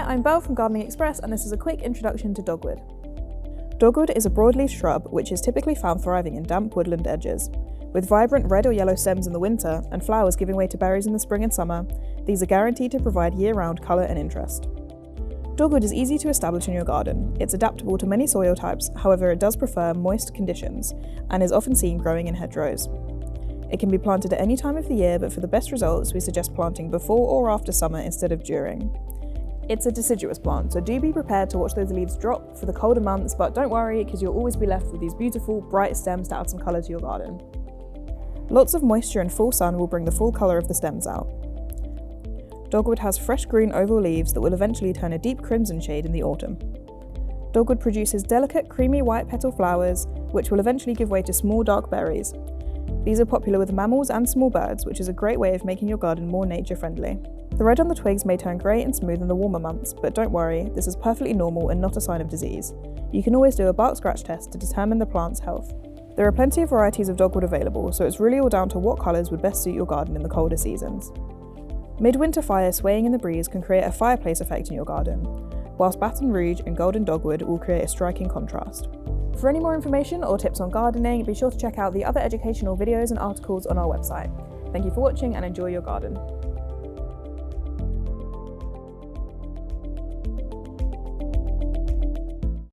Hi, I'm Belle from Gardening Express, and this is a quick introduction to dogwood. Dogwood is a broadleaf shrub which is typically found thriving in damp woodland edges. With vibrant red or yellow stems in the winter and flowers giving way to berries in the spring and summer, these are guaranteed to provide year-round colour and interest. Dogwood is easy to establish in your garden. It's adaptable to many soil types, however it does prefer moist conditions and is often seen growing in hedgerows. It can be planted at any time of the year, but for the best results we suggest planting before or after summer instead of during. It's a deciduous plant, so do be prepared to watch those leaves drop for the colder months, but don't worry because you'll always be left with these beautiful, bright stems to add some colour to your garden. Lots of moisture and full sun will bring the full colour of the stems out. Dogwood has fresh green oval leaves that will eventually turn a deep crimson shade in the autumn. Dogwood produces delicate, creamy white petal flowers, which will eventually give way to small dark berries. These are popular with mammals and small birds, which is a great way of making your garden more nature-friendly. The red on the twigs may turn grey and smooth in the warmer months, but don't worry, this is perfectly normal and not a sign of disease. You can always do a bark scratch test to determine the plant's health. There are plenty of varieties of dogwood available, so it's really all down to what colours would best suit your garden in the colder seasons. Midwinter fire swaying in the breeze can create a fireplace effect in your garden, whilst Baton Rouge and golden dogwood will create a striking contrast. For any more information or tips on gardening, be sure to check out the other educational videos and articles on our website. Thank you for watching and enjoy your garden.